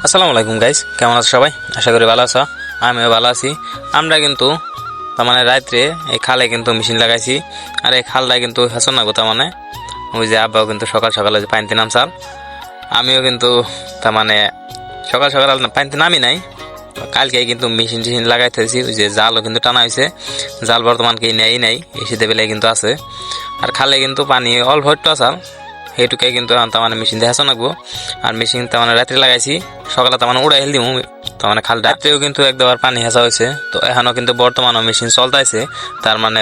আসসালামু আলাইকুম গাইস, কেমন আছো সবাই? আশা করি ভালো আছো। আমিও ভালো আছি। আমরা কিন্তু রাত্রে এই খালে কিন্তু মেশিন লাগাইছি। আর এই খালটা কিন্তু হেসন না গো, ওই যে আব্বাও কিন্তু সকাল সকালে যে পানিতে নামছাল, আমিও কিন্তু সকাল সকাল পানিতে নামি নাই। কালকে কিন্তু মেশিন টেশিন লাগাইতেছি। ওই যে জালও কিন্তু টানা হয়েছে, জাল বর্তমানকে নেই নাই, এই শীতে বেলায় কিন্তু আছে। আর খালে কিন্তু পানি অল্প একটু আসাল, সেইটুকাই কিন্তু মেশিন দিয়ে হেসন লাগবো। আর মেশিন রাত্রে লাগাইছি, সকালে উড়াই হেল দিমু। খাল রাত্রেও কিন্তু একবার পানি হেসা হয়েছে। তো এখনো কিন্তু বর্তমানে মেশিন চলতেছে,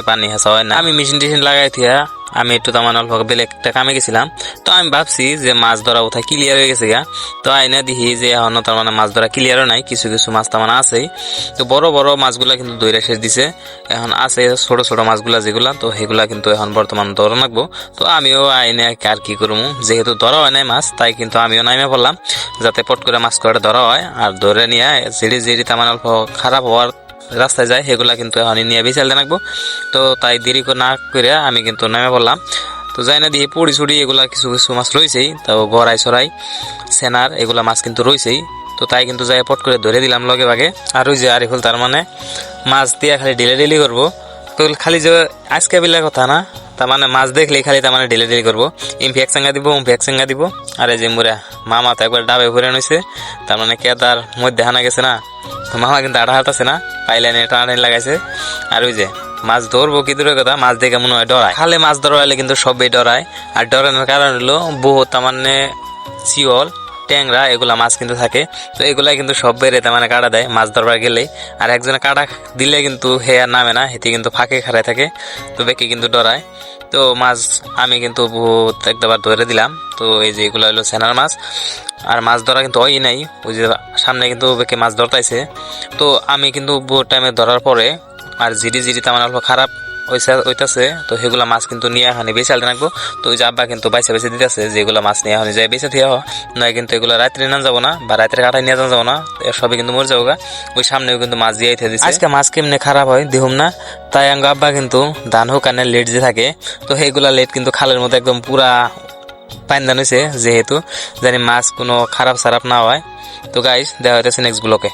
পানি হেসা হয় না। আমি মেশিন টেশিন লাগাই থিয়া আমি একটু অল্প বেলেগ একটা কামে গেছিলাম। তো আমি ভাবছি যে মাছ ধরা কোথায় ক্লিয়ার হয়ে গেছে গা। তো আইনা দেখি যে এখনো মাছ ধরা ক্লিয়ারও নাই, কিছু কিছু মাছ আছেই। তো বড় বড় মাছগুলা কিন্তু ধরে শেষ দিছে, এখন আছে ছোট ছোট মাছগুলা যেগুলা, তো সেগুলা কিন্তু এখন বর্তমান ধরা লাগবো। তো আমিও আইনে আর কি করবো, যেহেতু ধরা হয় নাই মাছ, তাই কিন্তু আমিও নামে পড়লাম, যাতে পট করে মাছ করে ধরা হয়। আর ধরে নিয়ে জিড়ি জিড়ি অল্প খারাপ হওয়ার রাস্তায় যায়, সেগুলা কিন্তু এখন নিয়ে বেচাল রাখবো। তো তাই দেরি না করে আমি কিন্তু নেমে পড়লাম। তো যাই না দিয়ে পড়ি ছুড়ি এগুলা কিছু কিছু মাছ রয়েছেই, তাও গড়াই ছড়াই সেনার এগুলা মাছ কিন্তু রয়েছেই। তো তাই কিন্তু যাই পট করে ধরে দিলাম লগে ভাগে। আর ওই যে আরিফুল মাছ দিয়ে খালি ডেলি করবো। তো খালি যে আজকে বিলের কথা না, মাছ দেখলেই খালি ডেলি করবো। ইম্পি এক চাঙ্গা দিব, উম্পি এক চাঙ্গা দিব। আর এই যে মুরা মামা তো একবার ডাবে ভরে নইছে, কেদার মধ্যে হানা গেছে না। তো মামা কিন্তু আড়া হাত আছে না, পাইলাইনে টানাটানি লাগাইছে। আর ওই যে মাছ ধরবো কি দূরের কথা, মাছ দেখে মনে হয় ডরায়। খালে মাছ ধরাইলে কিন্তু সবই ডরায়। আর ডরানোর কারণ হলো বহুত শিওল ট্যাংরা এগুলা মাছ কিন্তু থাকে। তো এগুলাই কিন্তু সব বেড়ে কাটা দেয় মাছ ধরবার গেলেই। আর একজনে কাটা দিলে কিন্তু হে আর নামে না, হেতে কিন্তু ফাঁকে খাড়ায় থাকে। তো বেঁকে কিন্তু ডরায়। তো মাছ আমি কিন্তু বহুত একবার ধরে দিলাম। তো এই যে এগুলো হলো সেনার মাছ। আর মাছ ধরা কিন্তু হয় নাই, ওই যে সামনে কিন্তু বেঁকে মাছ ধরতাইছে। তো আমি কিন্তু বহুত টাইমে ধরার পরে আর জিরি জিরি অল্প খারাপ ওইটাছে। তো সেগুলা মাছ কিন্তু নিয়ে এখানে বেঁচে আলতে রাখবো। তো ওই যে আব্বা কিন্তু বাইসে বেঁচে দিতেছে, যেগুলো মাছ নিয়ে এখন যায় বেঁচে দিয়ে নয় কিন্তু এগুলো রাত্রে না যাবো না, বা রাত্রে কাটাই নিয়ে যাবো না, সবই কিন্তু মরে যাবো গা। ওই সামনেও কিন্তু মাছ দিয়ে দিচ্ছে। আজকে মাছ কেমনে খারাপ হয় দিহুম না, তাই আব্বা কিন্তু ধান হোকানে লেট যে থাকে, তো সেইগুলা লেট কিন্তু খালের মধ্যে একদম পুরা পাইন্দান হয়েছে, যেহেতু জানি মাছ কোনো খারাপ সারাপ না হয়। তো গাইস দেখা হইতেছে নেক্সট ব্লকে।